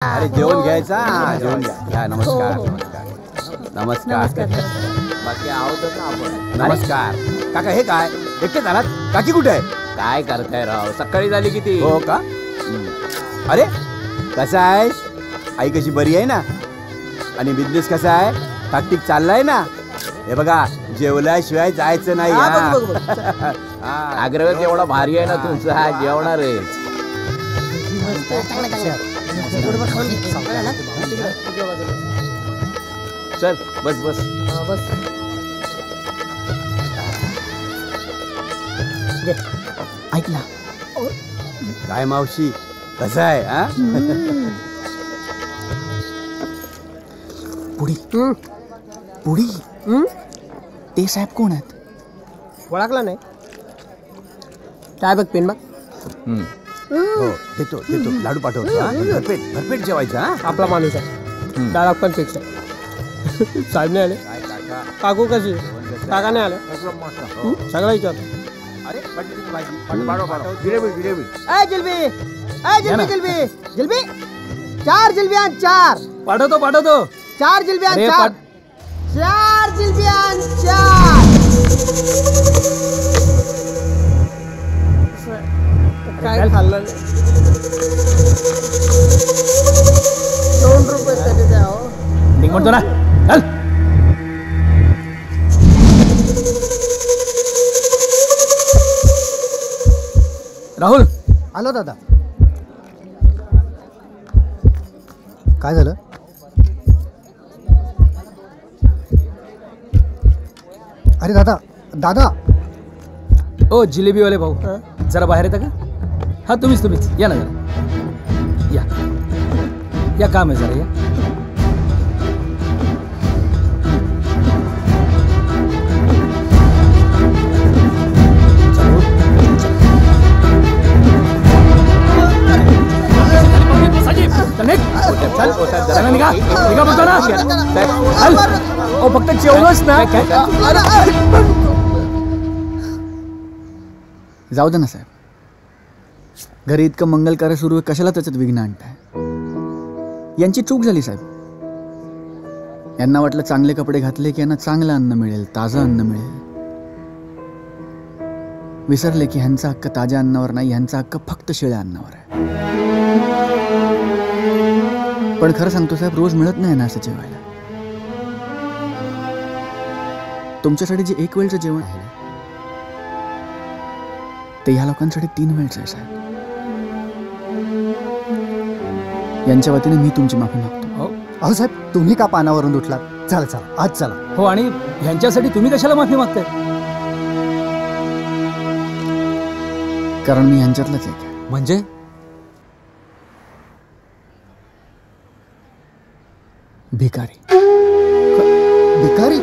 अरे जेवण घ्यायचा जेवण घ्या नमस्कार नमस्कार नमस्कार बाकी आहोतच ना आपण नमस्कार काका हे काय एकटेच आलात काकी कुठे आहे काय करताय राव सकाळी झाली किती हो का अरे कसा आहे आई कशी बरी आहे ना आणि बिझनेस कसा आहे टाकटीक चाललाय ना हे बघा जेवल्याशिवाय जायचं नाही आग्रह एवढा भारी आहे ना तुमचा हा जेवणार आहे चल बस बस बस ऐक ना काय मावशी कसं आहे हा पुढी पुढी ते साहेब कोण आहेत ओळखला नाही काय बघ पेन बघ हो देतो देतो लाडू पाठवतो भरपेट भरपेट जेवायचा आपला माणूस आहे डाळ पण फिक्स आहे साहेब नाही आले काकू कशी काका नाही आले सगळं विचार अरे जिलेबी जिलेबी जिलबी जिलबी जिलबी 4 जिलब्या 4 पाठवतो पाठवतो 4 जिलब्या 4 4 जिलब्या 4 काय खाल्लं 2 रुपये तरी द्या हो निघ म्हणतो ना चल राहुल आलो दादा काय झालं अरे दादा दादा ओ जिलेबीवाले भाऊ जरा बाहेर येता का हा तुम्हीच या ना जरा या काम आहे जरा या फक्त जेवणच ना जाऊ दे ना साहेब घरी इतकं मंगल कार्य सुरू आहे कशाला त्याच्यात विघ्न आणताय यांची चूक झाली साहेब यांना वाटलं चांगले कपडे घातले की यांना चांगलं अन्न मिळेल ताजं अन्न मिळेल विसरले की ह्यांचा हक्क ताज्या अन्नावर नाही ह्यांचा हक्क फक्त शिळ्या अन्नावर आहे पण खरं सांगतो साहेब रोज मिळत नाही ना असं जेवायला तुमच्यासाठी जे एक वेळचं जेवण आहे ते ह्या लोकांसाठी 3 वेळचं आहे साहेब यांच्या वतीने मी तुमची माफी मागतो अहो साहेब तुम्ही का पानावरून उठलात चला चला आज चला हो आणि ह्यांच्यासाठी तुम्ही कशाला माफी मागताय कारण मी ह्यांच्यातलंच एक आहे म्हणजे भिकारी भिकारी